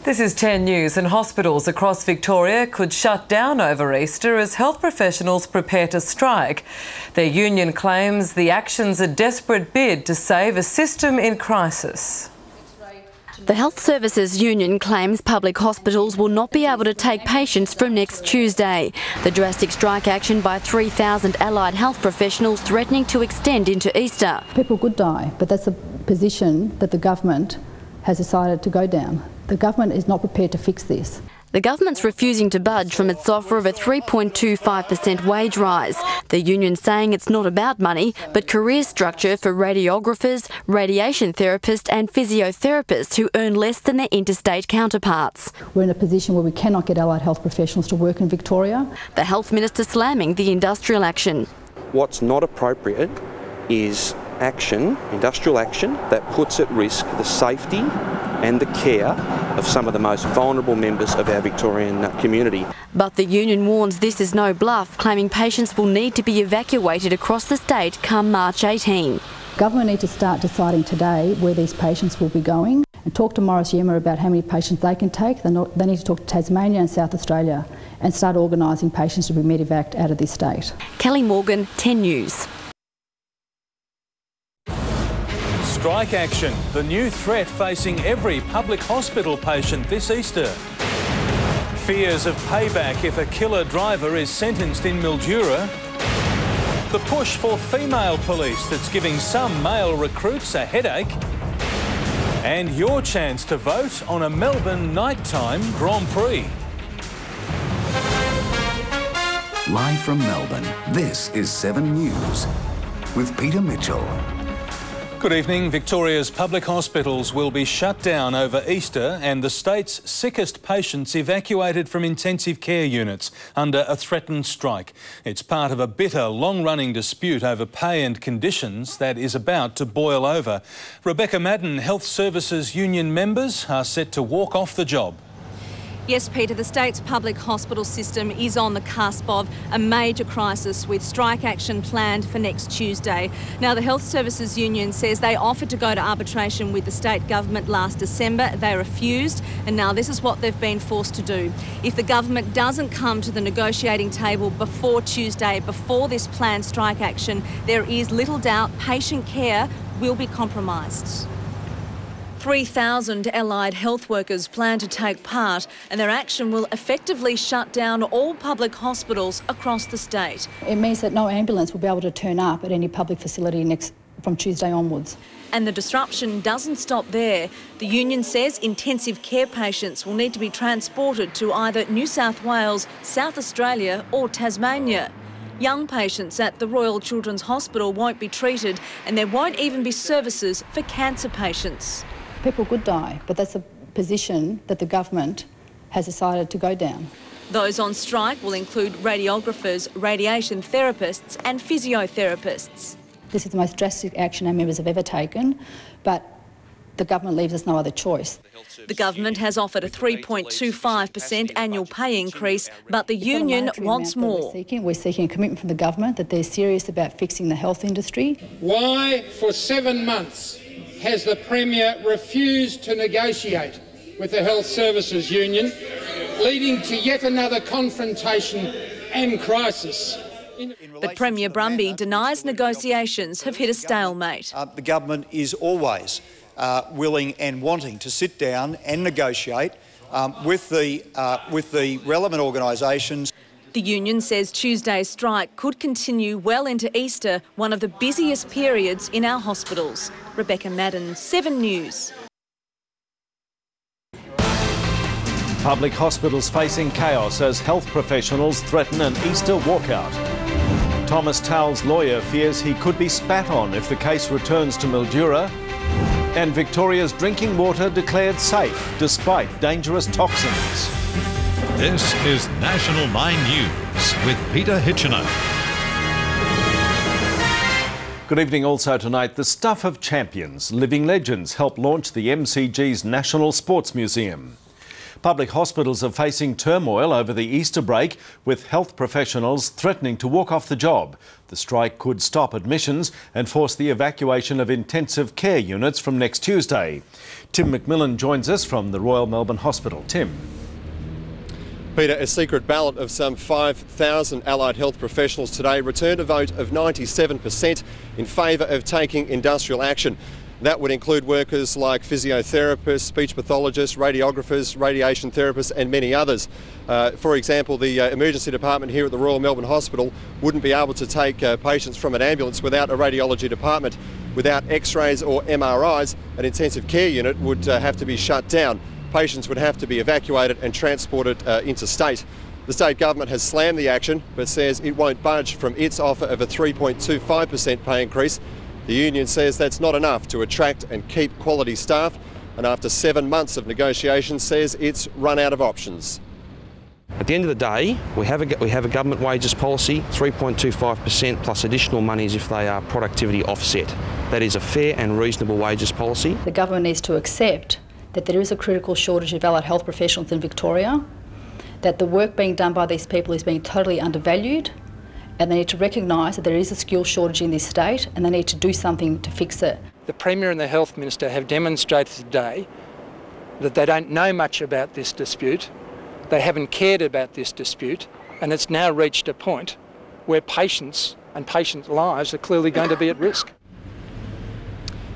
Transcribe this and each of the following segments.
This is 10 News, and hospitals across Victoria could shut down over Easter as health professionals prepare to strike. Their union claims the action's a desperate bid to save a system in crisis. The Health Services Union claims public hospitals will not be able to take patients from next Tuesday. The drastic strike action by 3,000 allied health professionals threatening to extend into Easter. People could die, but that's a position that the government has decided to go down. The government is not prepared to fix this. The government's refusing to budge from its offer of a 3.25% wage rise. The union saying it's not about money, but career structure for radiographers, radiation therapists and physiotherapists who earn less than their interstate counterparts. We're in a position where we cannot get allied health professionals to work in Victoria. The Health Minister slamming the industrial action. What's not appropriate is action, industrial action, that puts at risk the safety and the care of some of the most vulnerable members of our Victorian community. But the union warns this is no bluff, claiming patients will need to be evacuated across the state come March 18. Government need to start deciding today where these patients will be going and talk to Morris Yema about how many patients they can take. They need to talk to Tasmania and South Australia and start organising patients to be medevaced out of this state. Kelly Morgan, 10 News. Strike action, the new threat facing every public hospital patient this Easter. Fears of payback if a killer driver is sentenced in Mildura. The push for female police that's giving some male recruits a headache. And your chance to vote on a Melbourne nighttime Grand Prix. Live from Melbourne, this is 7 News with Peter Mitchell. Good evening. Victoria's public hospitals will be shut down over Easter and the state's sickest patients evacuated from intensive care units under a threatened strike. It's part of a bitter, long-running dispute over pay and conditions that is about to boil over. Rebecca Madden, Health Services Union members are set to walk off the job. Yes, Peter, the state's public hospital system is on the cusp of a major crisis with strike action planned for next Tuesday. Now, the Health Services Union says they offered to go to arbitration with the state government last December. They refused, and now this is what they've been forced to do. If the government doesn't come to the negotiating table before Tuesday, before this planned strike action, there is little doubt patient care will be compromised. 3,000 allied health workers plan to take part, and their action will effectively shut down all public hospitals across the state. It means that no ambulance will be able to turn up at any public facility from Tuesday onwards. And the disruption doesn't stop there. The union says intensive care patients will need to be transported to either New South Wales, South Australia or Tasmania. Young patients at the Royal Children's Hospital won't be treated, and there won't even be services for cancer patients. People could die, but that's a position that the government has decided to go down. Those on strike will include radiographers, radiation therapists and physiotherapists. This is the most drastic action our members have ever taken, but the government leaves us no other choice. The government has offered a 3.25% annual pay increase, but the union wants more. We're seeking a commitment from the government that they're serious about fixing the health industry. Why, for 7 months, has the Premier refused to negotiate with the Health Services Union, leading to yet another confrontation and crisis? But Premier Brumby denies negotiations have hit a stalemate. The government is always willing and wanting to sit down and negotiate with the relevant organisations. The union says Tuesday's strike could continue well into Easter, one of the busiest periods in our hospitals. Rebecca Madden, 7 News. Public hospitals facing chaos as health professionals threaten an Easter walkout. Thomas Towell's lawyer fears he could be spat on if the case returns to Mildura. And Victoria's drinking water declared safe despite dangerous toxins. This is National 9 News with Peter Hitchener. Good evening. Also tonight, the stuff of champions. Living legends help launch the MCG's National Sports Museum. Public hospitals are facing turmoil over the Easter break, with health professionals threatening to walk off the job. The strike could stop admissions and force the evacuation of intensive care units from next Tuesday. Tim McMillan joins us from the Royal Melbourne Hospital. Tim. Peter, a secret ballot of some 5,000 allied health professionals today returned a vote of 97% in favour of taking industrial action. That would include workers like physiotherapists, speech pathologists, radiographers, radiation therapists and many others. For example, the emergency department here at the Royal Melbourne Hospital wouldn't be able to take patients from an ambulance without a radiology department. Without x-rays or MRIs, an intensive care unit would have to be shut down. Patients would have to be evacuated and transported interstate. The state government has slammed the action but says it won't budge from its offer of a 3.25% pay increase. The union says that's not enough to attract and keep quality staff, and after 7 months of negotiations says it's run out of options. At the end of the day, we have a government wages policy, 3.25% plus additional monies if they are productivity offset. That is a fair and reasonable wages policy. The government needs to accept that there is a critical shortage of allied health professionals in Victoria, that the work being done by these people is being totally undervalued, and they need to recognise that there is a skill shortage in this state and they need to do something to fix it. The Premier and the Health Minister have demonstrated today that they don't know much about this dispute, they haven't cared about this dispute, and it's now reached a point where patients and patient lives are clearly going to be at risk.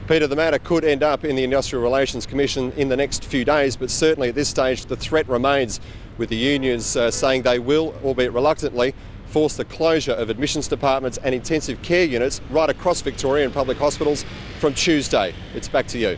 Peter, the matter could end up in the Industrial Relations Commission in the next few days, but certainly at this stage the threat remains, with the unions saying they will, albeit reluctantly, force the closure of admissions departments and intensive care units right across Victoria and public hospitals from Tuesday. It's back to you.